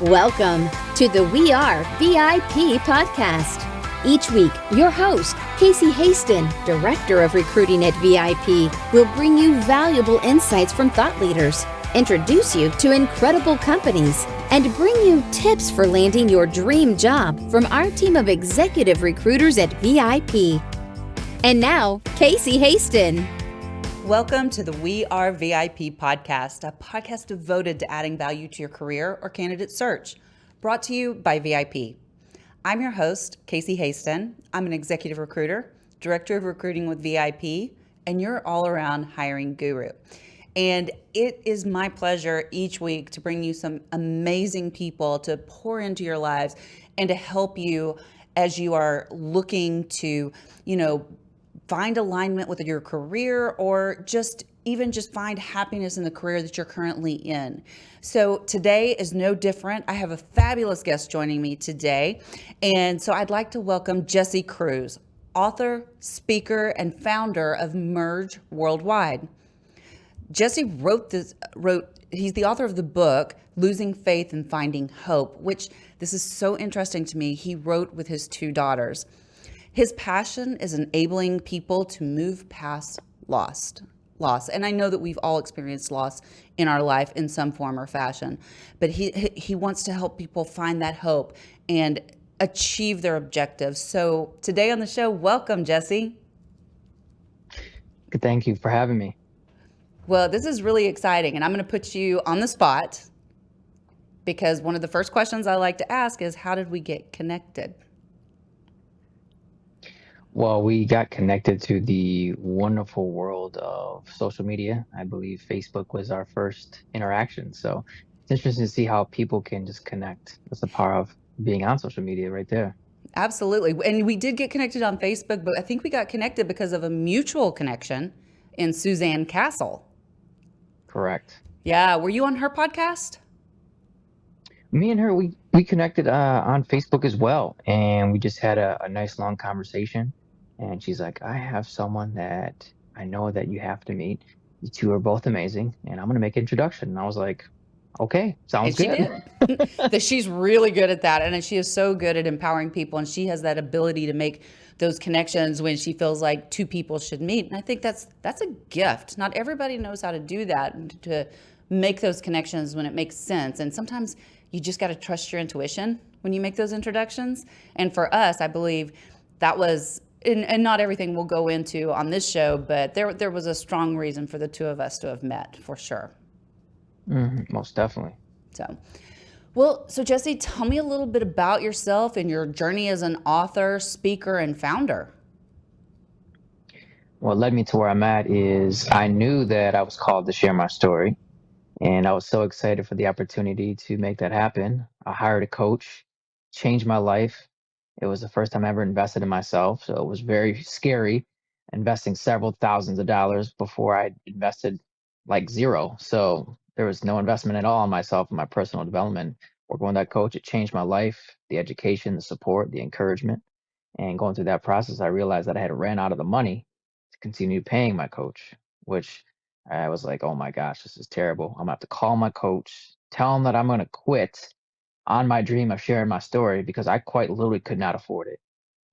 Welcome to the We Are VIP podcast. Each week, your host, Casey Hasten, Director of Recruiting at VIP, will bring you valuable insights from thought leaders, introduce you to incredible companies, and bring you tips for landing your dream job from our team of executive recruiters at VIP. And now, Casey Hasten. Welcome to the We Are VIP podcast, a podcast devoted to adding value to your career or candidate search, brought to you by VIP. I'm your host, Casey Hasten. I'm an executive recruiter, director of recruiting with VIP, and your all-around hiring guru. And it is my pleasure each week to bring you some amazing people to pour into your lives and to help you as you are looking to, find alignment with your career or just find happiness in the career that you're currently in. So today is no different. I have a fabulous guest joining me today. And so I'd like to welcome Jesse Cruz, author, speaker, and founder of Merge Worldwide. Jesse he's the author of the book, Losing Faith and Finding Hope, which this is so interesting to me. He wrote with his two daughters. His passion is enabling people to move past loss. And I know that we've all experienced loss in our life in some form or fashion, but he wants to help people find that hope and achieve their objectives. So today on the show, welcome, Jesse. Thank you for having me. Well, this is really exciting, and I'm going to put you on the spot because one of the first questions I like to ask is, how did we get connected? Well, we got connected to the wonderful world of social media. I believe Facebook was our first interaction. So it's interesting to see how people can just connect. That's the power of being on social media right there. Absolutely. And we did get connected on Facebook, but I think we got connected because of a mutual connection in Suzanne Castle. Correct. Yeah. Were you on her podcast? Me and her, we connected on Facebook as well. And we just had a nice long conversation. And she's like, I have someone that I know that you have to meet. You two are both amazing, and I'm going to make an introduction. And I was like, okay, sounds good. She did. She's really good at that. And she is so good at empowering people. And she has that ability to make those connections when she feels like two people should meet. And I think that's a gift. Not everybody knows how to do that and to make those connections when it makes sense. And sometimes you just got to trust your intuition when you make those introductions. And for us, I believe that was... And not everything we'll go into on this show, but there was a strong reason for the two of us to have met, for sure. Most definitely. So Jesse, tell me a little bit about yourself and your journey as an author, speaker, and founder. What led me to where I'm at is I knew that I was called to share my story, and I was so excited for the opportunity to make that happen. I hired a coach, changed my life. It was the first time I ever invested in myself, so it was very scary investing several thousands of dollars before I invested like zero. So there was no investment at all in myself and my personal development. Working with that coach, it changed my life, the education, the support, the encouragement. And going through that process, I realized that I had ran out of the money to continue paying my coach, which I was like, oh my gosh, this is terrible. I'm gonna have to call my coach, tell him that I'm gonna quit on my dream of sharing my story because I quite literally could not afford it.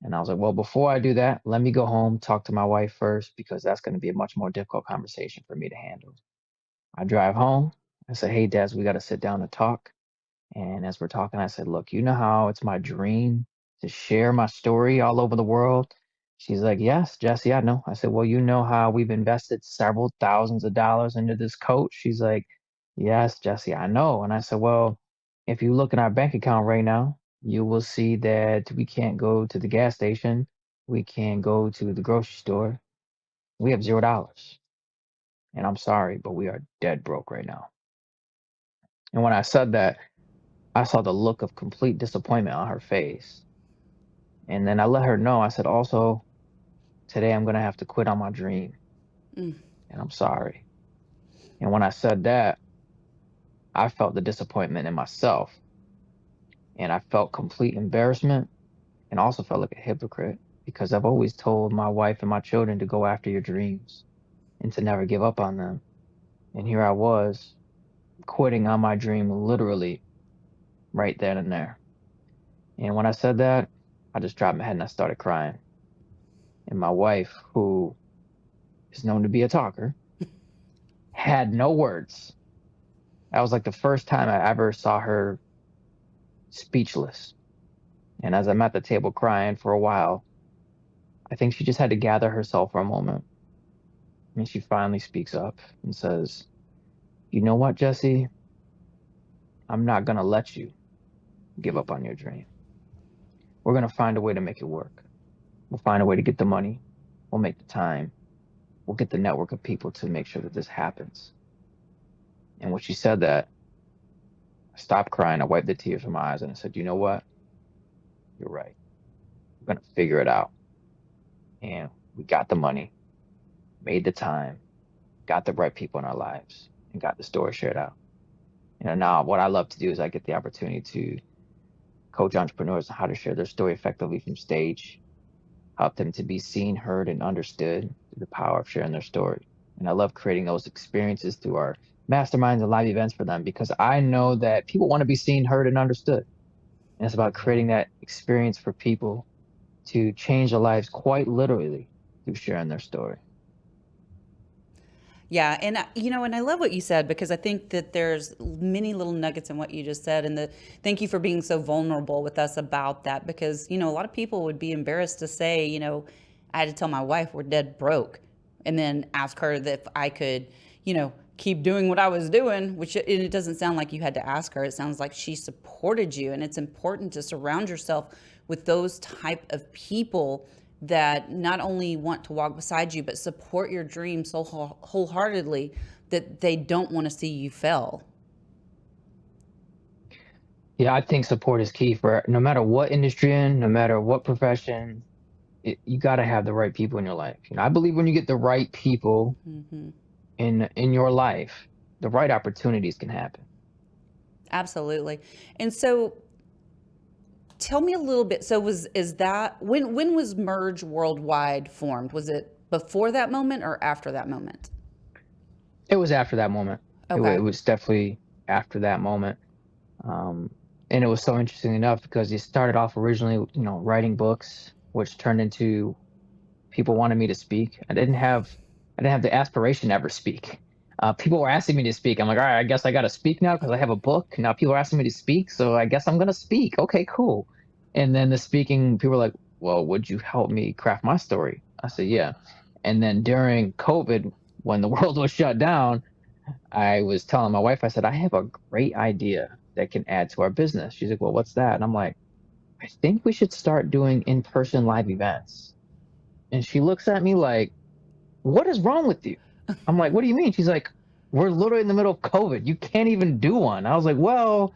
And I was like, well, before I do that, let me go home, talk to my wife first, because that's going to be a much more difficult conversation for me to handle. I drive home. I said, hey, Des, we got to sit down and talk. And as we're talking, I said, look, you know how it's my dream to share my story all over the world? She's like, yes, Jesse, I know. I said, well, you know how we've invested several thousands of dollars into this coach? She's like, yes, Jesse, I know. And I said, well, if you look in our bank account right now, you will see that we can't go to the gas station. We can't go to the grocery store. We have $0. And I'm sorry, but we are dead broke right now. And when I said that, I saw the look of complete disappointment on her face. And then I let her know, I said, also, today I'm going to have to quit on my dream. And I'm sorry. And when I said that, I felt the disappointment in myself. And I felt complete embarrassment and also felt like a hypocrite because I've always told my wife and my children to go after your dreams and to never give up on them. And here I was quitting on my dream literally right then and there. And when I said that, I just dropped my head and I started crying. And my wife, who is known to be a talker, had no words. That was like the first time I ever saw her speechless. And as I'm at the table crying for a while, I think she just had to gather herself for a moment. And she finally speaks up and says, "You know what, Jesse? I'm not going to let you give up on your dream. We're going to find a way to make it work. We'll find a way to get the money. We'll make the time. We'll get the network of people to make sure that this happens." And when she said that, I stopped crying. I wiped the tears from my eyes and I said, "You know what? You're right. We're going to figure it out." And we got the money, made the time, got the right people in our lives, and got the story shared out. Now what I love to do is I get the opportunity to coach entrepreneurs on how to share their story effectively from stage, help them to be seen, heard, and understood through the power of sharing their story. And I love creating those experiences through our masterminds and live events for them because I know that people want to be seen, heard, and understood. And it's about creating that experience for people to change their lives quite literally through sharing their story. Yeah, and and I love what you said because I think that there's many little nuggets in what you just said, and thank you for being so vulnerable with us about that because a lot of people would be embarrassed to say, I had to tell my wife we're dead broke, and then ask her if I could, keep doing what I was doing, which it doesn't sound like you had to ask her. It sounds like she supported you, and it's important to surround yourself with those type of people that not only want to walk beside you, but support your dream so wholeheartedly that they don't want to see you fail. Yeah, I think support is key for no matter what industry you're in, no matter what profession, you got to have the right people in your life. I believe when you get the right people Mm-hmm. in your life, the right opportunities can happen. Absolutely. And so tell me a little bit. So is that when was Merge Worldwide formed? Was it before that moment or after that moment? It was after that moment. It Okay. was definitely after that moment. Um, and it was so interesting enough because it started off originally, writing books, which turned into people wanted me to speak. I didn't have the aspiration to ever speak. People were asking me to speak. I'm like, all right, I guess I got to speak now because I have a book. Now people are asking me to speak, so I guess I'm gonna speak. Okay, cool. And then the speaking, people were like, well, would you help me craft my story? I said, yeah. And then during COVID, when the world was shut down, I was telling my wife, I said, I have a great idea that can add to our business. She's like, well, what's that? And I'm like, I think we should start doing in-person live events. And she looks at me like, what is wrong with you? I'm like, what do you mean? She's like, we're literally in the middle of COVID. You can't even do one. I was like, well,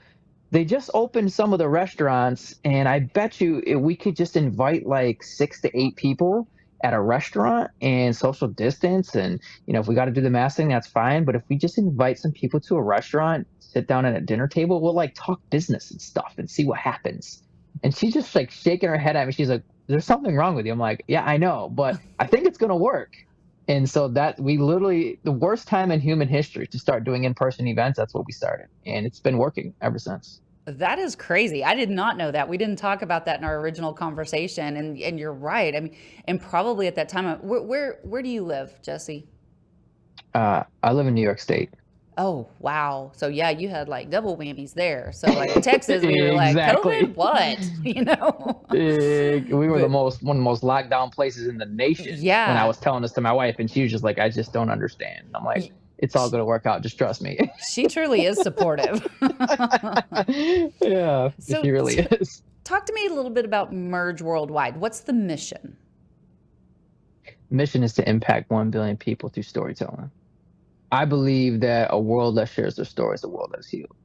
they just opened some of the restaurants, and I bet you we could just invite like 6 to 8 people at a restaurant and social distance. And, if we got to do the mask thing, that's fine. But if we just invite some people to a restaurant, sit down at a dinner table, we'll like talk business and stuff and see what happens. And she's just like shaking her head at me. She's like, there's something wrong with you. I'm like, yeah, I know, but I think it's going to work. And so that we literally, the worst time in human history to start doing in-person events, that's what we started. And it's been working ever since. That is crazy. I did not know that. We didn't talk about that in our original conversation. And you're right. I mean, and probably at that time, where do you live, Jesse? I live in New York State. Oh, wow. So yeah, you had like double whammies there. So like Texas, we were like, COVID, Exactly. what? We were But one of the most locked down places in the nation when I yeah, was telling this to my wife, and she was just like, I just don't understand. And I'm like, y- it's all sh- going to work out. Just trust me. she truly is supportive. Yeah, So she really is. talk to me a little bit about Merge Worldwide. What's the mission? Mission is to impact 1 billion people through storytelling. I believe that a world that shares their story is a world that's healed.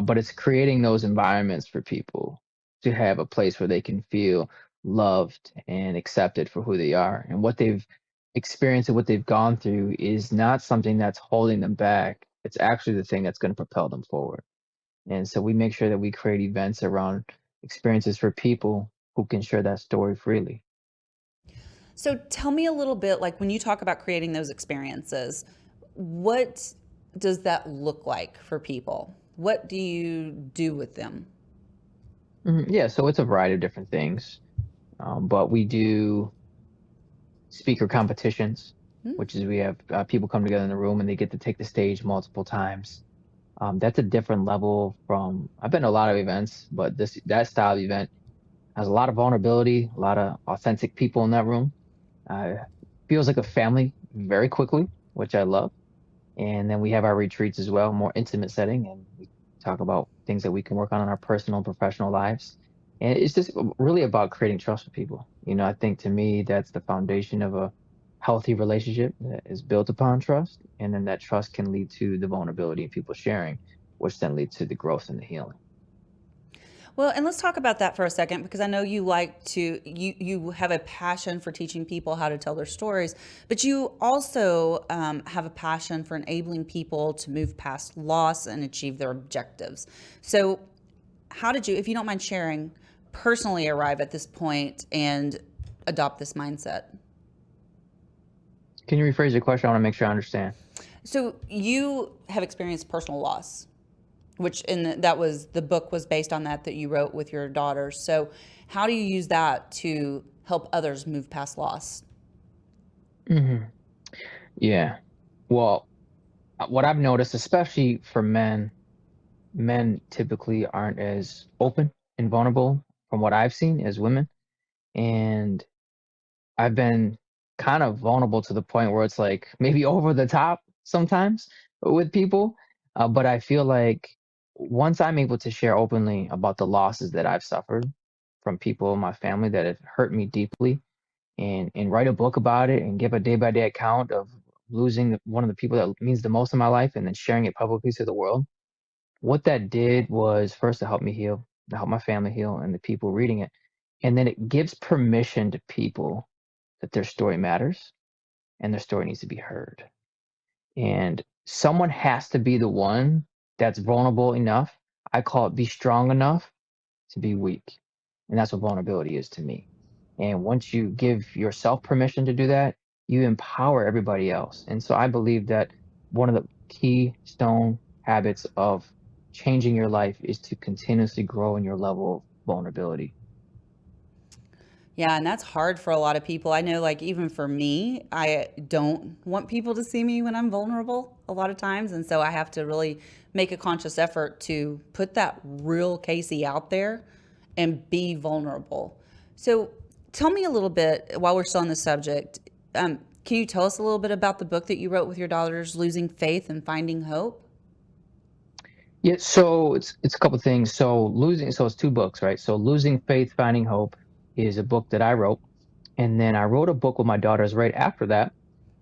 But it's creating those environments for people to have a place where they can feel loved and accepted for who they are. And what they've experienced and what they've gone through is not something that's holding them back. It's actually the thing that's going to propel them forward. And so we make sure that we create events around experiences for people who can share that story freely. So tell me a little bit, like when you talk about creating those experiences, what does that look like for people? What do you do with them? Yeah, so it's a variety of different things, but we do speaker competitions, which is we have people come together in the room and they get to take the stage multiple times. That's a different level from I've been to a lot of events, but this that style of event has a lot of vulnerability, a lot of authentic people in that room. Feels like a family very quickly, which I love. And then we have our retreats as well, more intimate setting, and we talk about things that we can work on in our personal and professional lives. And it's just really about creating trust with people. I think to me, that's the foundation of a healthy relationship that is built upon trust. And then that trust can lead to the vulnerability and people sharing, which then leads to the growth and the healing. Well, and let's talk about that for a second because I know you like to you have a passion for teaching people how to tell their stories, but you also have a passion for enabling people to move past loss and achieve their objectives. So, how did you, if you don't mind sharing, personally arrive at this point and adopt this mindset? Can you rephrase your question? I want to make sure I understand. So, you have experienced personal loss, which that was the book was based on that you wrote with your daughters. So how do you use that to help others move past loss? hmm Yeah. Well, what I've noticed, especially for men typically aren't as open and vulnerable from what I've seen as women. And I've been kind of vulnerable to the point where it's like maybe over the top sometimes with people. But I feel like once I'm able to share openly about the losses that I've suffered from people in my family that have hurt me deeply and write a book about it and give a day by day account of losing one of the people that means the most in my life and then sharing it publicly to the world, what that did was first to help me heal, to help my family heal and the people reading it. And then it gives permission to people that their story matters and their story needs to be heard. And someone has to be the one that's vulnerable enough. I call it be strong enough to be weak. And that's what vulnerability is to me. And once you give yourself permission to do that, you empower everybody else. And so I believe that one of the keystone habits of changing your life is to continuously grow in your level of vulnerability. Yeah, and that's hard for a lot of people. I know, like, even for me, I don't want people to see me when I'm vulnerable a lot of times. And so I have to really make a conscious effort to put that real Casey out there and be vulnerable. So tell me a little bit while we're still on the subject. Can you tell us a little bit about the book that you wrote with your daughters, Losing Faith and Finding Hope? Yeah, so it's a couple things. So it's two books, right? So Losing Faith, Finding Hope is a book that I wrote. And then I wrote a book with my daughters right after that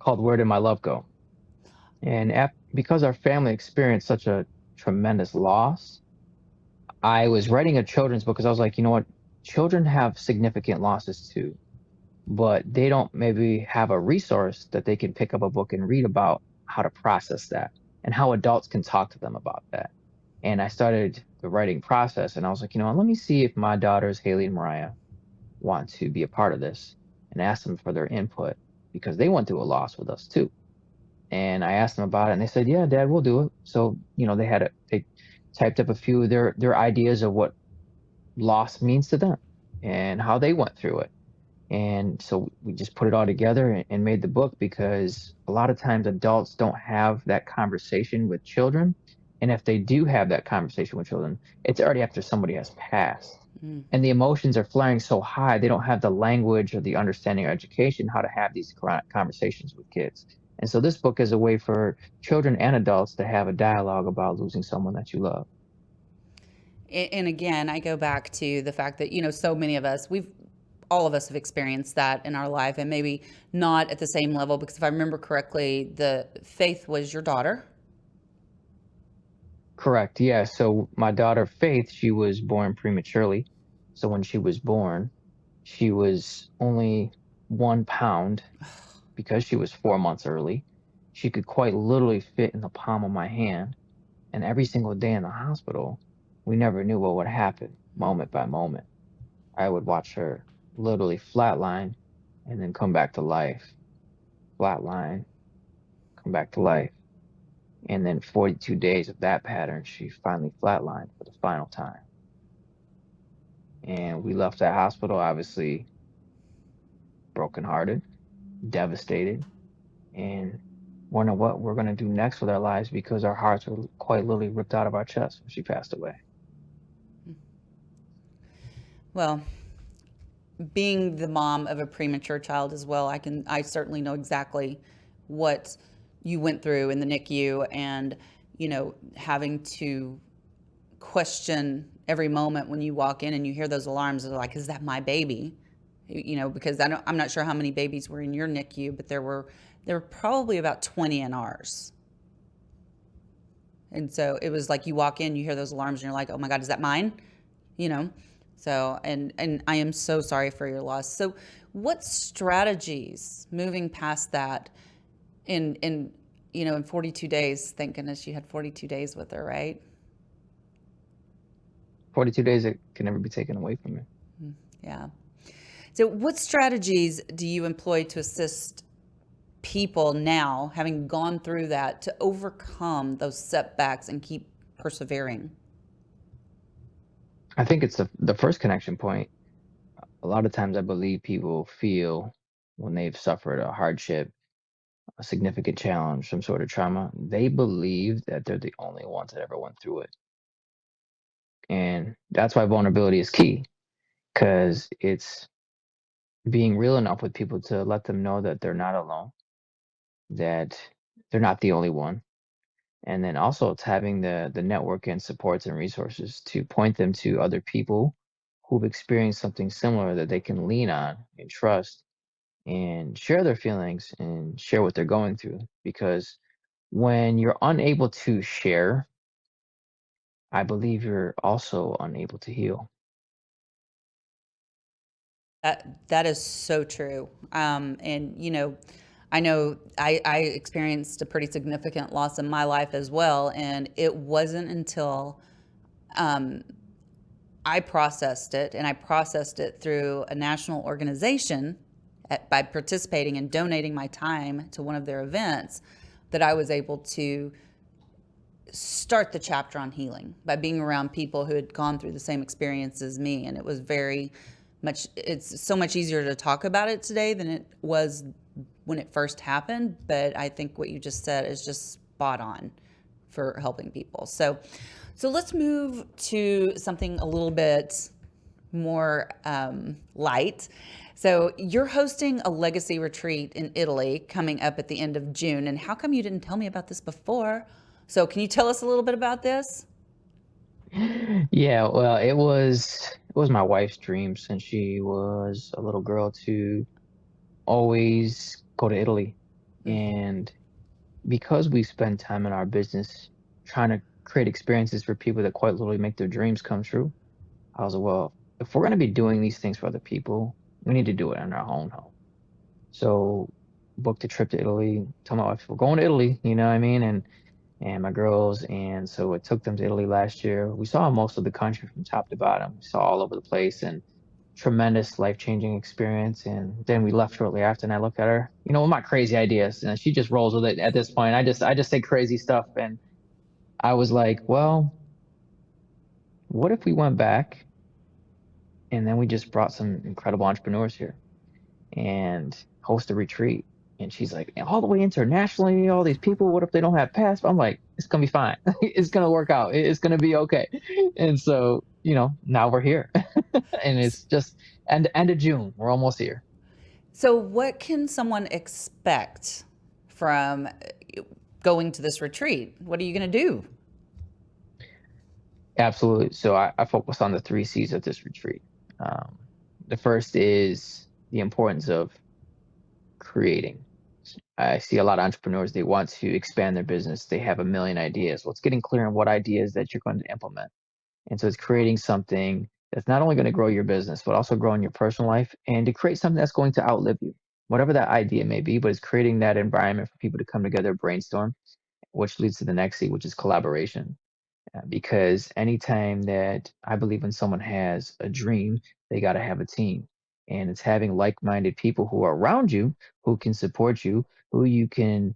called Where Did My Love Go? And because our family experienced such a tremendous loss, I was writing a children's book because I was like, you know what? Children have significant losses too, but they don't maybe have a resource that they can pick up a book and read about how to process that and how adults can talk to them about that. And I started the writing process and I was like, you know what? Let me see if my daughters, Haley and Mariah, want to be a part of this and ask them for their input because they went through a loss with us too. And I asked them about it and they said, yeah, Dad, we'll do it. So, they typed up a few of their ideas of what loss means to them and how they went through it. And so we just put it all together and made the book because a lot of times adults don't have that conversation with children. And if they do have that conversation with children, it's already after somebody has passed. And the emotions are flaring so high, they don't have the language or the understanding or education how to have these conversations with kids. And so this book is a way for children and adults to have a dialogue about losing someone that you love. And again, I go back to the fact that, so many of us, all of us have experienced that in our life, and maybe not at the same level, because if I remember correctly, the Faith was your daughter. Correct. Yeah. So my daughter Faith, she was born prematurely. So when she was born, she was only 1 pound because she was 4 months early. She could quite literally fit in the palm of my hand. And every single day in the hospital, we never knew what would happen moment by moment. I would watch her literally flatline and then come back to life, flatline, come back to life. And then 42 days of that pattern, she finally flatlined for the final time. And we left that hospital, obviously brokenhearted, devastated, and wondering what we're going to do next with our lives because our hearts were quite literally ripped out of our chests when she passed away. Well, being the mom of a premature child as well, I certainly know exactly what you went through in the NICU, and having to question every moment when you walk in and you hear those alarms. They're like, is that my baby? Because I'm not sure how many babies were in your NICU, but there were probably about 20 in ours. And so it was like you walk in, you hear those alarms, and you're like, oh my God, is that mine? So, and I am so sorry for your loss. So what strategies moving past that in 42 days, thank goodness you had 42 days with her, right? 42 days that can never be taken away from me. Yeah. So what strategies do you employ to assist people now, having gone through that, to overcome those setbacks and keep persevering? I think it's the first connection point. A lot of times I believe people feel when they've suffered a hardship, a significant challenge, some sort of trauma, they believe that they're the only ones that ever went through it. And that's why vulnerability is key, because it's being real enough with people to let them know that they're not alone, that they're not the only one. And then also it's having the network and supports and resources to point them to other people who've experienced something similar that they can lean on and trust and share their feelings and share what they're going through. Because when you're unable to share, I believe you're also unable to heal. That is so true. And I know I experienced a pretty significant loss in my life as well, and it wasn't until I processed it, and I processed it through a national organization by participating and donating my time to one of their events, that I was able to start the chapter on healing by being around people who had gone through the same experience as me. And it was it's so much easier to talk about it today than it was when it first happened. But I think what you just said is just spot on for helping people. So let's move to something a little bit more light. So you're hosting a legacy retreat in Italy coming up at the end of June. And how come you didn't tell me about this before? So can you tell us a little bit about this? Yeah, well, it was my wife's dream since she was a little girl to always go to Italy. And because we spend time in our business trying to create experiences for people that quite literally make their dreams come true, I was like, well, if we're going to be doing these things for other people, we need to do it in our own home. So booked a trip to Italy, told my wife we're going to Italy, you know what I mean? And my girls. And so I took them to Italy last year. We saw most of the country from top to bottom. We saw all over the place and tremendous life-changing experience. And then we left shortly after, and I looked at her, with my crazy ideas, and she just rolls with it at this point. I just say crazy stuff. And I was like, well, what if we went back and then we just brought some incredible entrepreneurs here and host a retreat? And she's like, all the way internationally, all these people, what if they don't have passports? I'm like, it's gonna be fine. It's gonna work out. It's gonna be okay. And so, now we're here. And it's just end of June. We're almost here. So what can someone expect from going to this retreat? What are you going to do? Absolutely. So I focus on the three C's of this retreat. Um, the first is the importance of creating. I see a lot of entrepreneurs, they want to expand their business. They have a million ideas. Well, it's getting clear on what ideas that you're going to implement. And so it's creating something that's not only going to grow your business, but also grow in your personal life, and to create something that's going to outlive you, whatever that idea may be. But it's creating that environment for people to come together, brainstorm, which leads to the next C, which is collaboration. Because anytime that I believe when someone has a dream, they got to have a team. And it's having like minded people who are around you, who can support you, who you can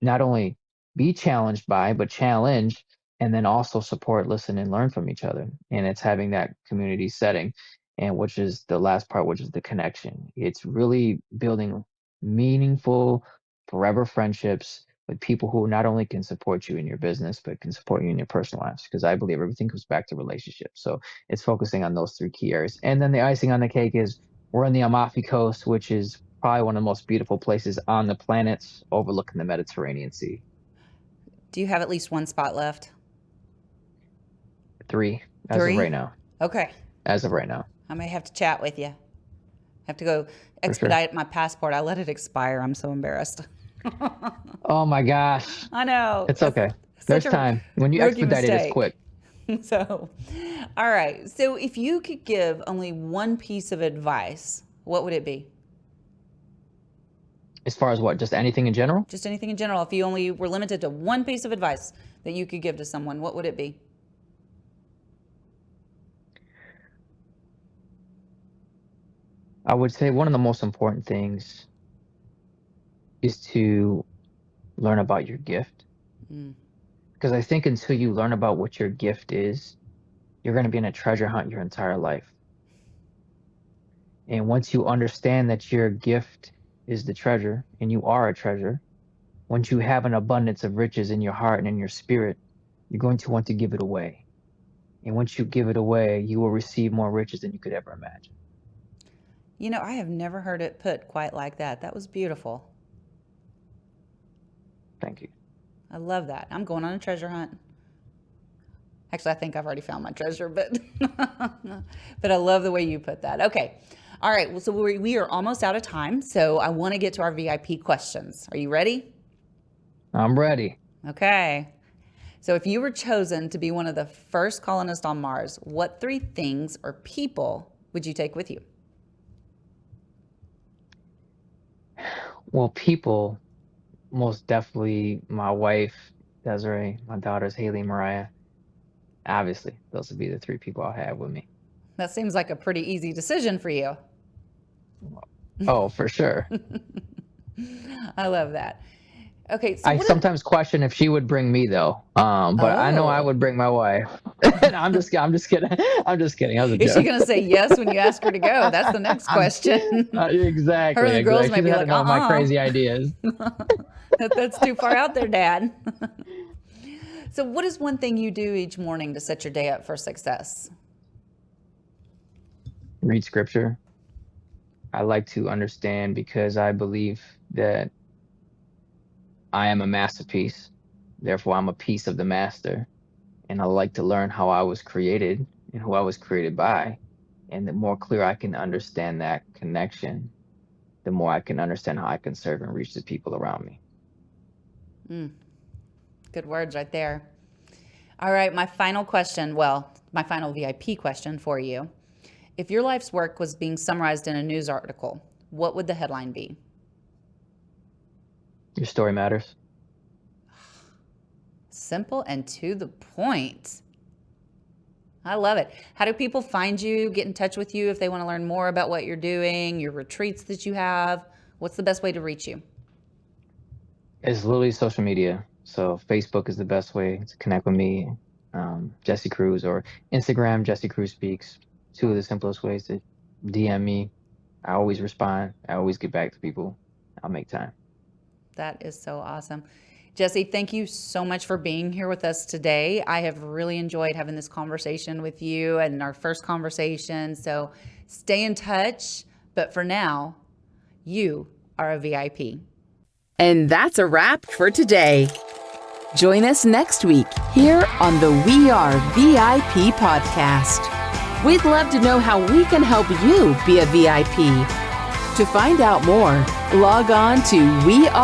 not only be challenged by, but challenge, and then also support, listen, and learn from each other. And it's having that community setting, and which is the last part, which is the connection. It's really building meaningful, forever friendships with people who not only can support you in your business, but can support you in your personal lives. Because I believe everything comes back to relationships. So it's focusing on those three key areas. And then the icing on the cake is we're on the Amalfi Coast, which is probably one of the most beautiful places on the planet, overlooking the Mediterranean Sea. Do you have at least one spot left? Three, as of right now. Okay. As of right now. I may have to chat with you. Have to go For sure. expedite my passport. I let it expire. I'm so embarrassed. Oh my gosh. I know. It's okay. There's time. When you expedite it, it's quick. So, all right. So if you could give only one piece of advice, what would it be? As far as what? Just anything in general? Just anything in general. If you only were limited to one piece of advice that you could give to someone, what would it be? I would say one of the most important things is to learn about your gift. Because I think until you learn about what your gift is, you're going to be in a treasure hunt your entire life. And once you understand that your gift is the treasure, and you are a treasure, once you have an abundance of riches in your heart and in your spirit, you're going to want to give it away. And once you give it away, you will receive more riches than you could ever imagine. You know, I have never heard it put quite like that. That was beautiful. Thank you. I love that. I'm going on a treasure hunt. Actually, I think I've already found my treasure, but but I love the way you put that. Okay. All right. Well, so we are almost out of time. So I want to get to our VIP questions. Are you ready? I'm ready. Okay. So if you were chosen to be one of the first colonists on Mars, what three things or people would you take with you? Well, people, most definitely my wife, Desiree, my daughters, Haley and Mariah. Obviously, those would be the three people I'll have with me. That seems like a pretty easy decision for you. Oh, for sure. I love that. Okay. So I sometimes question if she would bring me though. But I know I would bring my wife. I'm just kidding. I'm just kidding. I was a joke. Is she going to say yes when you ask her to go? That's the next question. Exactly. Her and the girls exactly. might be like, my crazy ideas. That's too far out there, Dad. So what is one thing you do each morning to set your day up for success? Read scripture. I like to understand because I believe that I am a masterpiece. Therefore, I'm a piece of the master. And I like to learn how I was created and who I was created by. And the more clear I can understand that connection, the more I can understand how I can serve and reach the people around me. Good words right there. All right, my final question, my final VIP question for you. If your life's work was being summarized in a news article, what would the headline be? Your story matters. Simple and to the point. I love it. How do people find you, get in touch with you if they want to learn more about what you're doing, your retreats that you have? What's the best way to reach you? It's literally social media. So Facebook is the best way to connect with me, Jesse Cruz, or Instagram, Jesse Cruz Speaks. Two of the simplest ways to DM me. I always respond. I always get back to people. I'll make time. That is so awesome. Jesse, thank you so much for being here with us today. I have really enjoyed having this conversation with you and our first conversation. So stay in touch. But for now, you are a VIP. And that's a wrap for today. Join us next week here on the We Are VIP podcast. We'd love to know how we can help you be a VIP. To find out more, log on to wearevip.com.